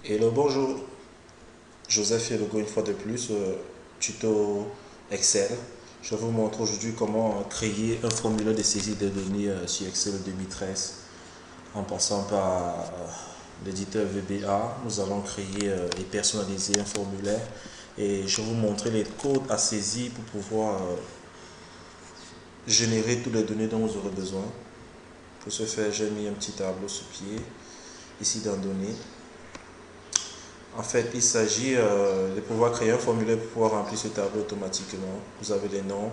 Hello, bonjour. Joseph et Logo une fois de plus, tuto Excel. Je vous montre aujourd'hui comment créer un formulaire de saisie de données sur Excel 2013. En passant par l'éditeur VBA, nous allons créer et personnaliser un formulaire. Et je vais vous montrer les codes à saisir pour pouvoir générer toutes les données dont vous aurez besoin. Pour ce faire, j'ai mis un petit tableau sous pied, ici dans Données. En fait, il s'agit de pouvoir créer un formulaire pour pouvoir remplir ce tableau automatiquement. Vous avez les noms,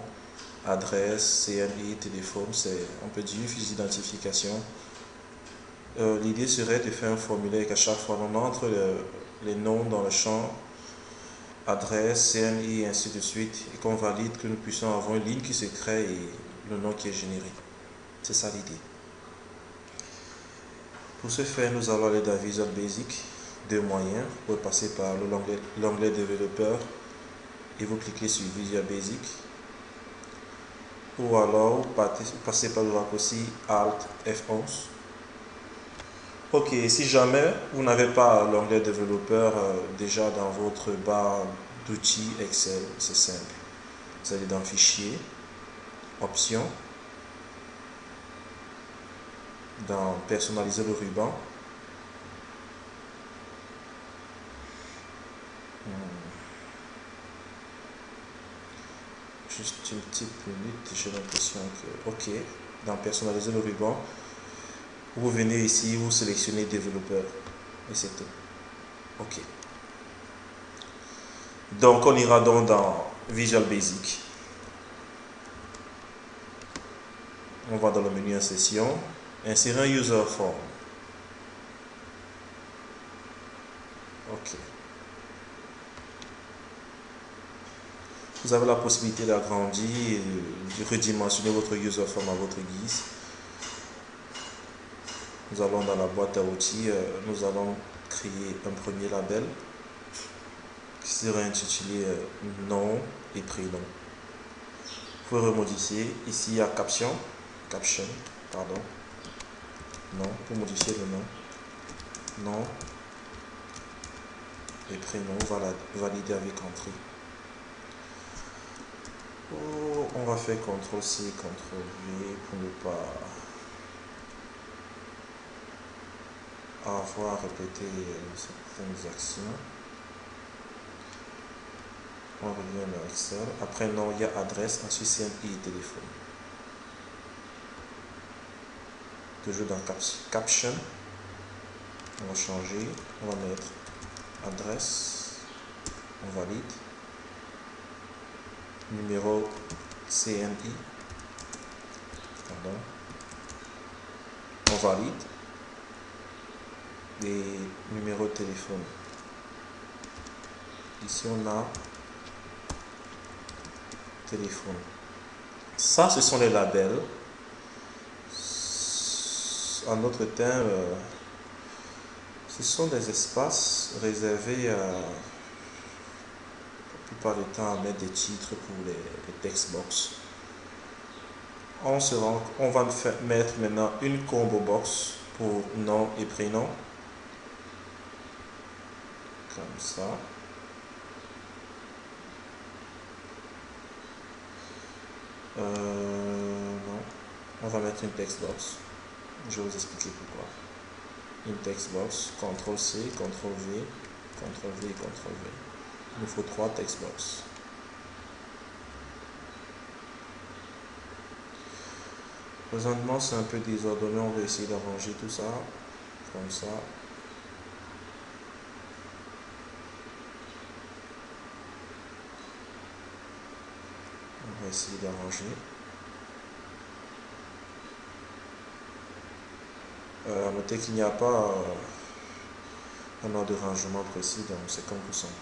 adresse, CNI, téléphone, c'est on peut dire une fiche d'identification. L'idée serait de faire un formulaire qu'à chaque fois on entre les noms dans le champ adresse, CNI et ainsi de suite et qu'on valide que nous puissions avoir une ligne qui se crée et le nom qui est généré. C'est ça l'idée. Pour ce faire, nous allons aller dans Visual Basic. Deux moyens, vous pouvez passer par l'onglet développeur et vous cliquez sur Visual Basic, ou alors passer par le raccourci Alt F11. Ok, si jamais vous n'avez pas l'onglet développeur déjà dans votre barre d'outils Excel, c'est simple. Vous allez dans Fichier, Options, dans Personnaliser le ruban. Juste une petite minute, j'ai l'impression que... Ok, dans Personnaliser le ruban, vous venez ici, vous sélectionnez Développeur et c'est tout. Ok. Donc on ira donc dans Visual Basic. On va dans le menu Insertion, insérer un User Form. Ok. Vous avez la possibilité d'agrandir et de redimensionner votre user form à votre guise. Nous allons dans la boîte à outils, nous allons créer un premier label qui sera intitulé nom et prénom. Vous pouvez remodifier. Ici il y a caption, pardon. Non, pour modifier le nom. Nom et prénom, voilà, valider avec entrée. Oh, on va faire CTRL-C, CTRL-V pour ne pas avoir à répéter certaines actions. On revient dans Excel. Après, non, il y a adresse, ensuite CNI et téléphone. Toujours dans Caption. On va changer. On va mettre adresse. On valide. Numéro CNI. Pardon. On valide. Et numéro de téléphone. Ici, on a téléphone. Ça, ce sont les labels. En d'autres termes, ce sont des espaces réservés la plupart du temps à mettre des titres pour les text box. On va mettre maintenant une combo box pour nom et prénom. Comme ça. Non. On va mettre une text box. Je vais vous expliquer pourquoi. Une text box, CTRL-C, CTRL-V, CTRL-V et CTRL-V. Il nous faut 3 text box. Présentement, c'est un peu désordonné. On va essayer d'arranger tout ça. Comme ça. On va essayer d'arranger. Notez qu'il n'y a pas un ordre de rangement précis, donc c'est comme vous sentez.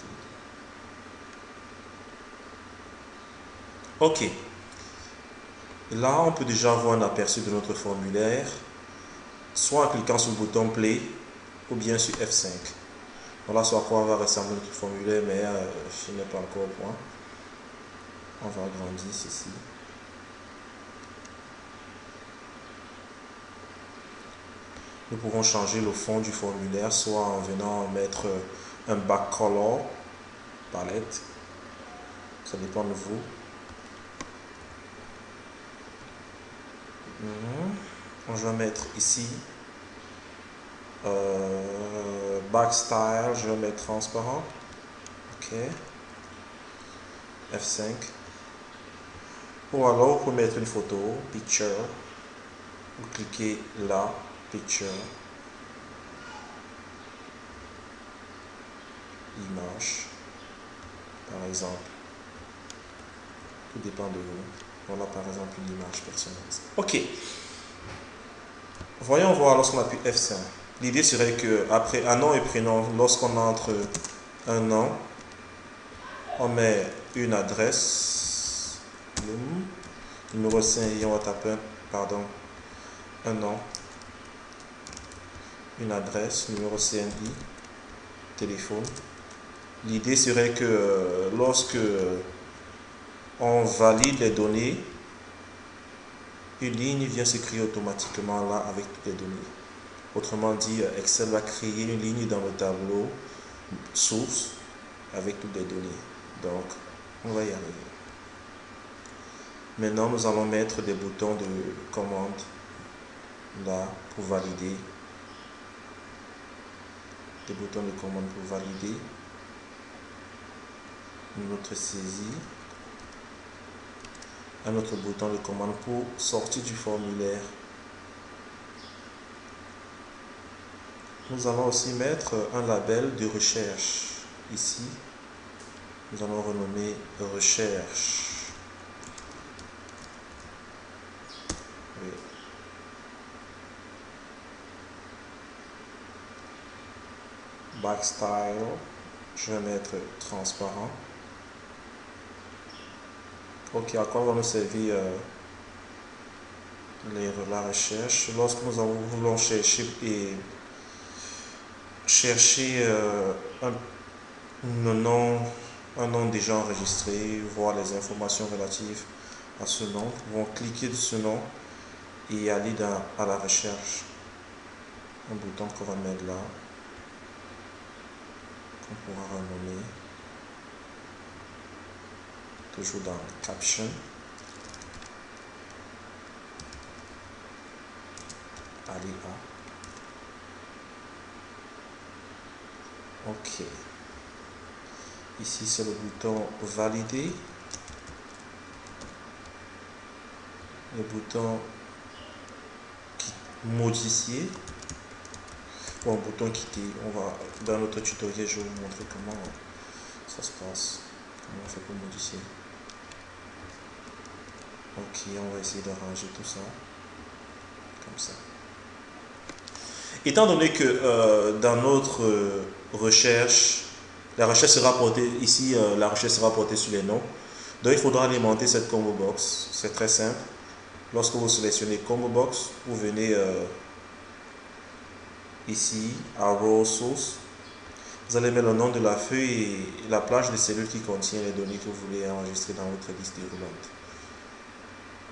Ok. Là, on peut déjà avoir un aperçu de notre formulaire, soit en cliquant sur le bouton Play, ou bien sur F5. Voilà sur quoi on va ressembler notre formulaire, mais je n'ai pas encore au point. On va agrandir ceci. Nous pouvons changer le fond du formulaire, soit en venant mettre un back color, palette. Ça dépend de vous. Je vais mettre ici back style, je vais mettre transparent. Ok. F5. Ou alors, vous pouvez mettre une photo, picture. Vous cliquez là, picture. Image. Par exemple. Tout dépend de vous. Voilà par exemple une image personnalisée. Ok. Voyons voir lorsqu'on appuie F5. L'idée serait que après un nom et prénom, lorsqu'on entre un nom, on met une adresse, numéro 5 et on va taper un nom, une adresse, numéro CNI, téléphone. L'idée serait que lorsque on valide les données, une ligne vient se créer automatiquement là avec toutes les données. Autrement dit, Excel va créer une ligne dans le tableau source avec toutes les données. Donc, on va y arriver. Maintenant, nous allons mettre des boutons de commande là pour valider. Des boutons de commande pour valider notre saisie. Un autre bouton de commande pour sortir du formulaire. Nous allons aussi mettre un label de recherche. Ici, nous allons renommer recherche. Oui. Back style, je vais mettre transparent. Ok, à quoi va nous servir la recherche? Lorsque nous voulons chercher un nom déjà enregistré, voir les informations relatives à ce nom, nous pouvons cliquer sur ce nom et aller à la recherche. Un bouton qu'on va mettre là, qu'on pourra renommer, toujours dans Caption. Aller à. Ok. Ici, c'est le bouton Valider. Le bouton Modifier. Ou un bouton Quitter. Dans notre tutoriel, je vais vous montrer comment ça se passe. Comment on fait pour modifier. Ok, on va essayer d'arranger tout ça. Comme ça. Étant donné que dans notre recherche, la recherche sera portée ici, la recherche sera portée sur les noms. Donc il faudra alimenter cette combo box. C'est très simple. Lorsque vous sélectionnez combo box, vous venez ici à Raw Source. Vous allez mettre le nom de la feuille et la plage de cellules qui contient les données que vous voulez enregistrer dans votre liste déroulante.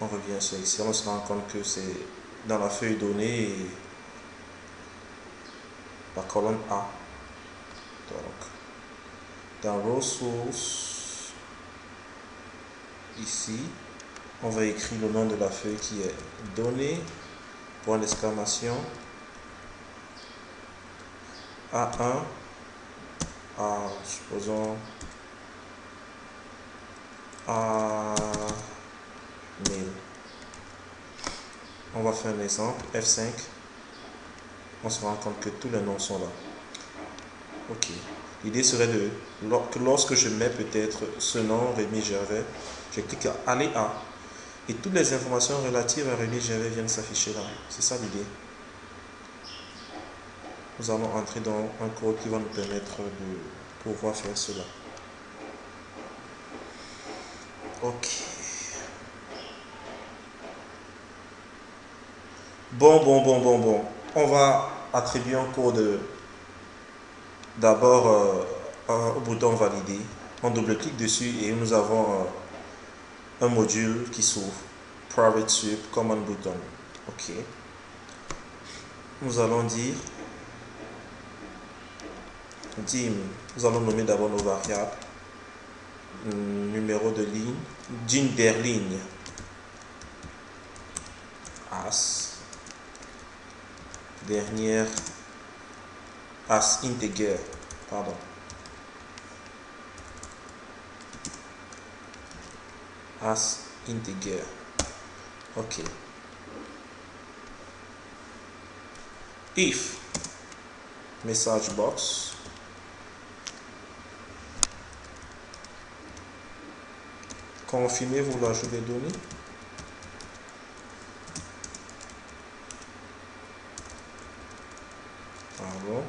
On revient sur ici, on se rend compte que c'est dans la feuille donnée et la colonne A. Donc, dans Raw Source, ici, on va écrire le nom de la feuille qui est donné, point d'exclamation, A1, supposons A1000. On va faire un exemple, F5. On se rend compte que tous les noms sont là. Ok. L'idée serait que lorsque je mets peut-être ce nom, Rémi Gervais, je clique à aller à, et toutes les informations relatives à Rémi Gervais viennent s'afficher là. C'est ça l'idée. Nous allons entrer dans un code qui va nous permettre de pouvoir faire cela. Ok. Bon. On va attribuer un code d'abord au bouton valider. On double-clique dessus et nous avons un module qui s'ouvre. Private Sweep Command Button. Ok. nous allons dire dim. Nous allons nommer d'abord nos variables. Numéro de ligne, d'une der ligne. As. Dernière. As integer. Pardon. As integer. Ok. If. Message box. Confirmez-vous l'ajout des données. Pardon.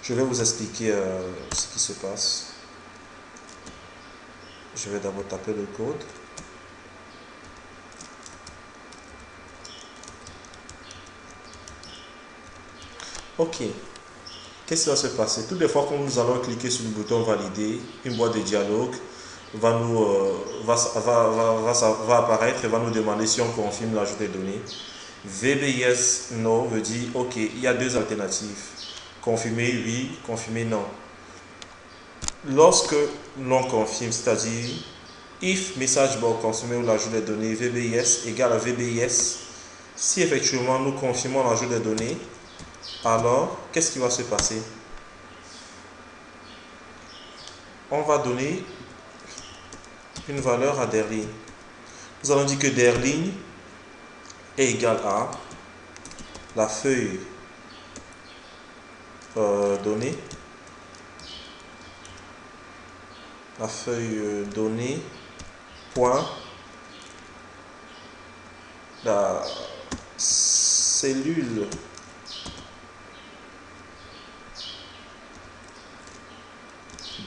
Je vais vous expliquer ce qui se passe. Je vais d'abord taper le code. Ok. Qu'est-ce qui va se passer? Toutes les fois que nous allons cliquer sur le bouton valider, une boîte de dialogue va apparaître et va nous demander si on confirme l'ajout des données. VB yes no veut dire ok, il y a deux alternatives. Confirmer oui, confirmer non. Lorsque l'on confirme, c'est-à-dire if message box confirmer ou l'ajout des données VB yes égale à VB yes, si effectivement nous confirmons l'ajout des données, alors qu'est-ce qui va se passer? On va donner une valeur à derligne. Nous allons dire que derligne est égal à la feuille donnée, point la cellule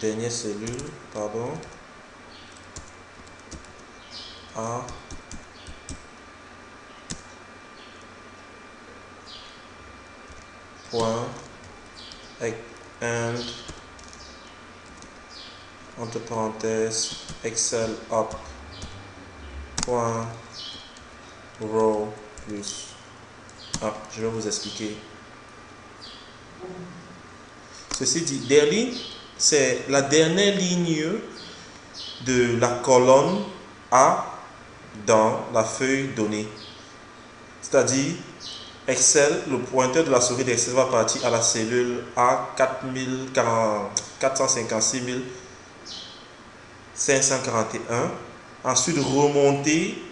dernière cellule, pardon, A point and entre parenthèses Excel up point row plus. Je vais vous expliquer. Ceci dit, derligne, c'est la dernière ligne de la colonne A dans la feuille donnée. C'est-à-dire, Excel, le pointeur de la souris d'Excel va partir à la cellule A 456 541. Ensuite, remonter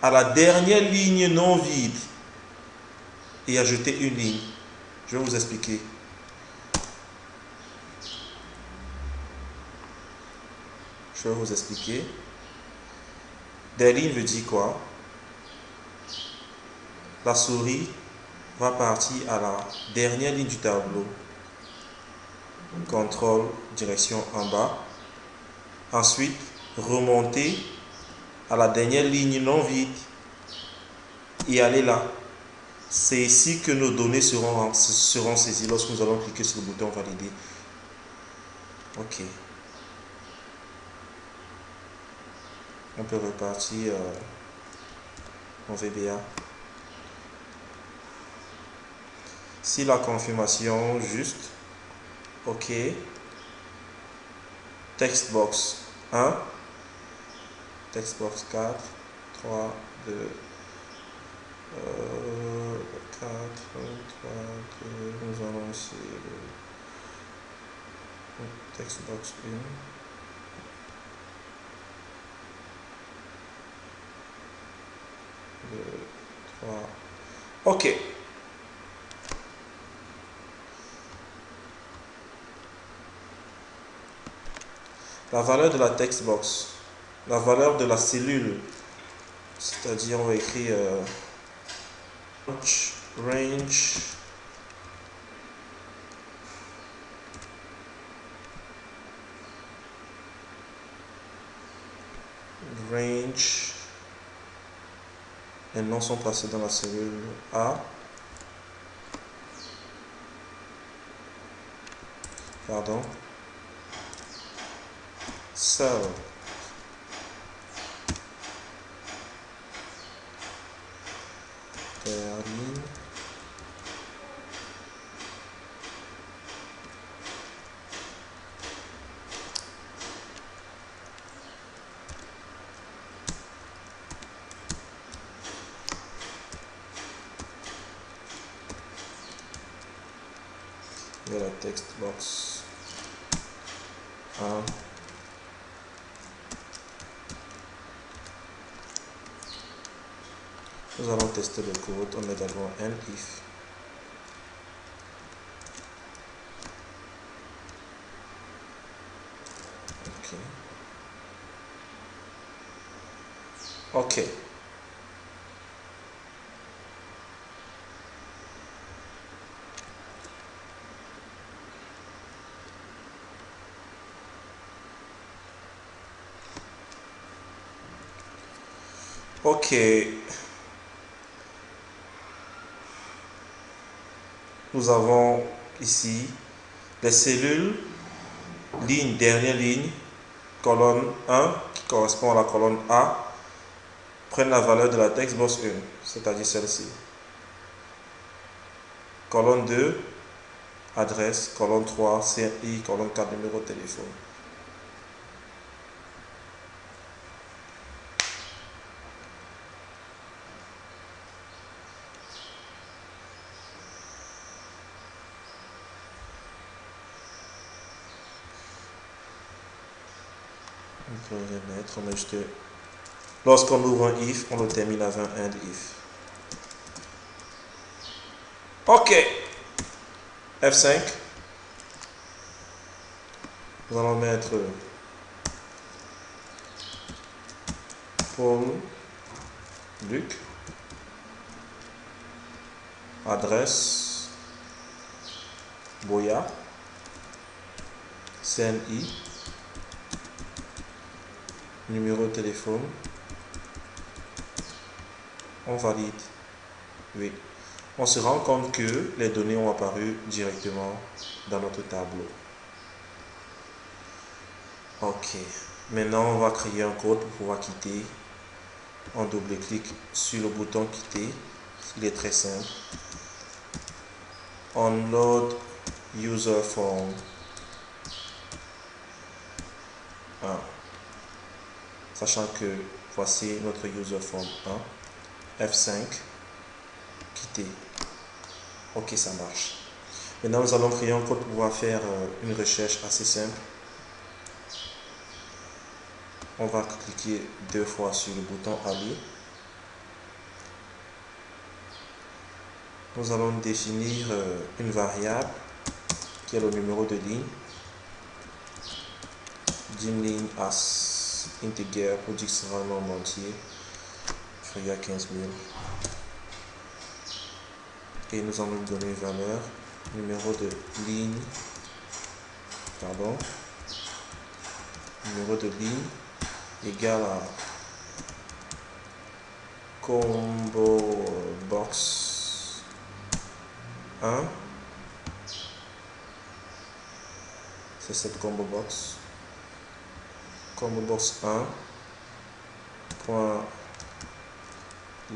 à la dernière ligne non vide et ajouter une ligne. Je vais vous expliquer. Derligne veut dire quoi? La souris va partir à la dernière ligne du tableau. Contrôle, direction en bas. Ensuite, remonter à la dernière ligne non vide et aller là. C'est ici que nos données seront saisies lorsque nous allons cliquer sur le bouton valider. Ok. On peut repartir en VBA. Si la confirmation juste, ok. Textbox 1, textbox 4, 3, 2, 4, 3, 2, nous allons ici textbox 1. 2, 3. Ok. La valeur de la textbox, la valeur de la cellule, c'est-à-dire on va écrire range, les noms sont placés dans la cellule A. pardon, cell. Ligne. Et la text box 1. Nous allons tester le code. On met d'abord un if. OK. OK. Nous avons ici les cellules, ligne, dernière ligne, colonne 1 qui correspond à la colonne A, prennent la valeur de la textbox 1, c'est-à-dire celle-ci. Colonne 2, adresse, colonne 3, CRI, colonne 4, numéro de téléphone. On peut remettre, on ajoute. Lorsqu'on ouvre un if, on le termine avec un end if. OK. F5. Nous allons mettre Paul Luc, adresse Boya, CNI, numéro de téléphone. On valide. Oui. On se rend compte que les données ont apparu directement dans notre tableau. OK. Maintenant, on va créer un code pour pouvoir quitter. On double-clique sur le bouton quitter. Il est très simple. On load user form 1. Sachant que voici notre user form 1. F5. Quitter. OK, ça marche. Maintenant, nous allons créer un code pour pouvoir faire une recherche assez simple. On va cliquer 2 fois sur le bouton aller. Nous allons définir une variable qui est le numéro de ligne. Dim as integer pour dire que ce sera un nombre entier. Il y a 15 000. Et nous allons lui donner une valeur, numéro de ligne, numéro de ligne égal à combo box 1. C'est cette combo box 1 point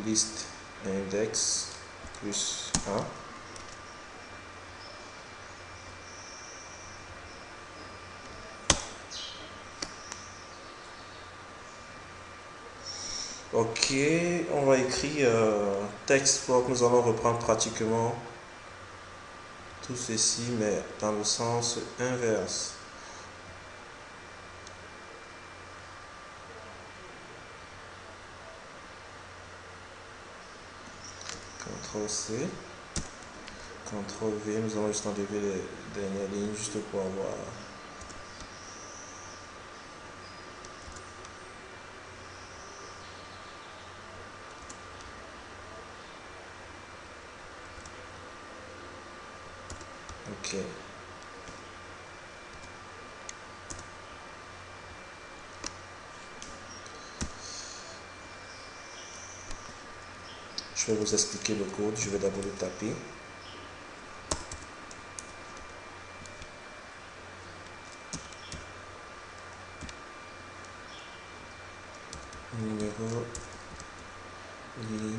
list index plus 1. OK, on va écrire texte block. Nous allons reprendre pratiquement tout ceci, mais dans le sens inverse. CTRL-C, CTRL-V, nous allons juste enlever les dernières lignes juste pour avoir. OK. Je vais vous expliquer le code. Je vais d'abord le taper. numéro ligne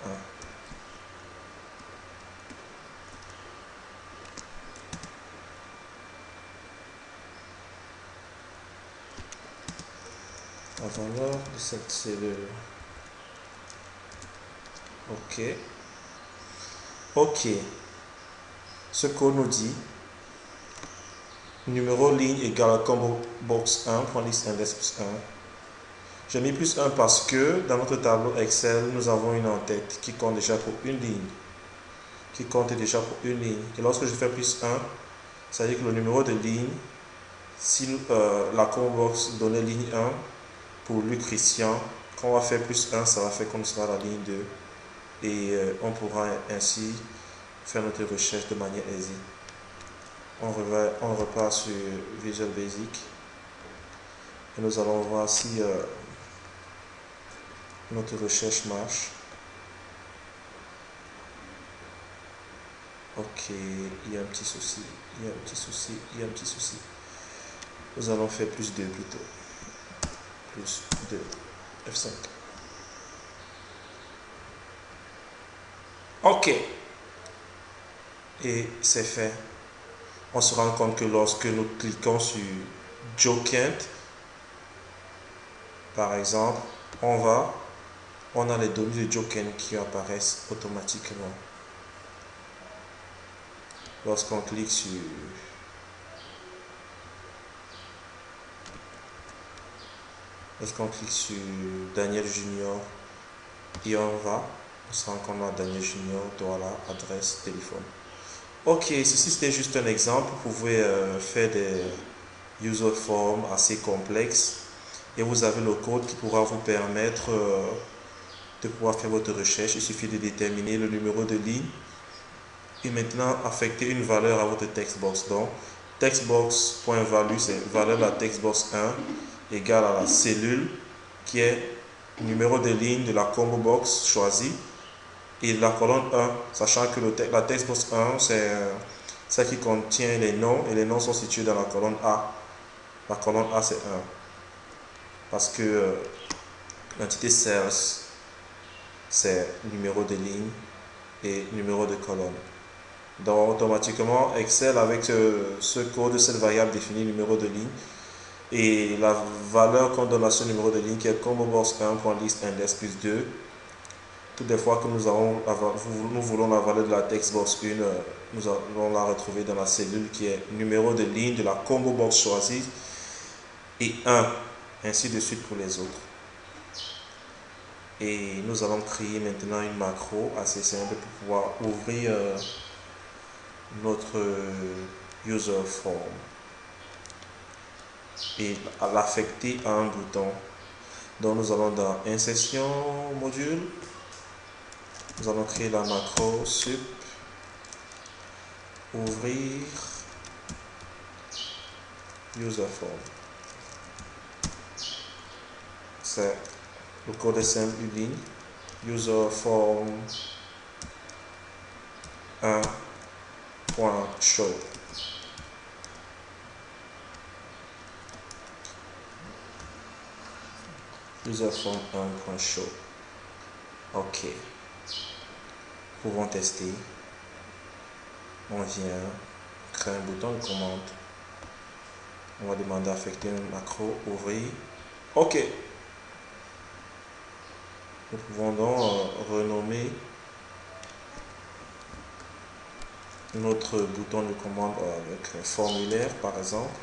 1. La valeur de cette cellule. OK. OK. Ce code nous dit numéro ligne égale à combo box 1.list index plus 1. J'ai mis plus 1 parce que dans notre tableau Excel, nous avons une en-tête qui compte déjà pour une ligne. Et lorsque je fais plus 1, ça veut dire que le numéro de ligne, si la combo box donnait ligne 1 pour Luc Christian, quand on va faire plus 1, ça va faire qu'on sera à la ligne 2. Et on pourra ainsi faire notre recherche de manière aisée. On repart sur Visual Basic et nous allons voir si notre recherche marche. Ok, il y a un petit souci, Nous allons faire plus 2 plutôt. Plus 2, F5. Ok. Et c'est fait. On se rend compte que lorsque nous cliquons sur Joe Kent, par exemple, on a les données de Joe Kent qui apparaissent automatiquement. Lorsqu'on clique sur Daniel Junior et on se rend compte que Daniel Junior, voilà, adresse, téléphone. Ok, ceci c'était juste un exemple. Vous pouvez faire des user forms assez complexes et vous avez le code qui pourra vous permettre de pouvoir faire votre recherche. Il suffit de déterminer le numéro de ligne et maintenant affecter une valeur à votre textbox. Donc textbox.value, c'est valeur de la textbox 1 égale à la cellule qui est numéro de ligne de la combo box choisie et la colonne 1, sachant que la textbox 1 c'est celle qui contient les noms et les noms sont situés dans la colonne A. La colonne A c'est 1 parce que l'entité cells c'est numéro de ligne et numéro de colonne. Donc automatiquement Excel avec ce code, cette variable définit numéro de ligne et la valeur qu'on donne à ce numéro de ligne qui est combo box 1.list index plus 2. Toutes les fois que nous voulons la valeur de la textbox 1, nous allons la retrouver dans la cellule qui est numéro de ligne de la combo box choisie et 1, ainsi de suite pour les autres. Et nous allons créer maintenant une macro assez simple pour pouvoir ouvrir notre user form et l'affecter à un bouton. Donc nous allons dans insertion module, nous allons créer la macro sup ouvrir user form. C'est le code est simple, une ligne user form 1.show. User form 1.show. Ok. Pouvons tester. On vient créer un bouton de commande. On va demander à affecter un macro ouvrir. Ok. Nous pouvons donc renommer notre bouton de commande avec un formulaire par exemple.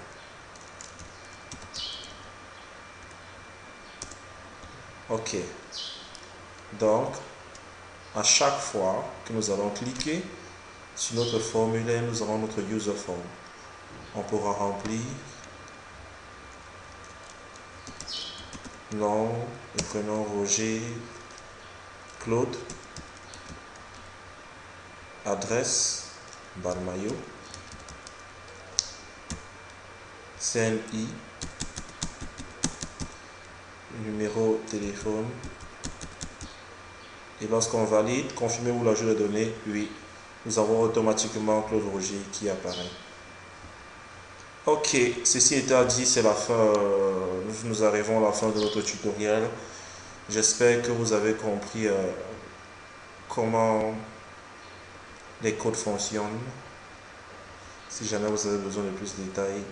Ok. Donc, à chaque fois que nous allons cliquer sur notre formulaire, nous aurons notre user form. On pourra remplir nom, le prénom Roger, Claude, adresse, Balmayo, CNI, numéro téléphone. Et lorsqu'on valide, confirmez-vous l'ajout de données, oui. Nous avons automatiquement Claude Roger qui apparaît. Ok, ceci étant dit, c'est la fin. Nous arrivons à la fin de notre tutoriel. J'espère que vous avez compris comment les codes fonctionnent. Si jamais vous avez besoin de plus de détails,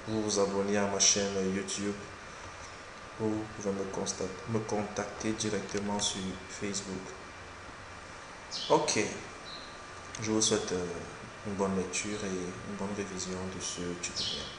vous vous abonnez à ma chaîne YouTube ou vous pouvez me contacter directement sur Facebook. Ok, je vous souhaite une bonne lecture et une bonne révision de ce tutoriel.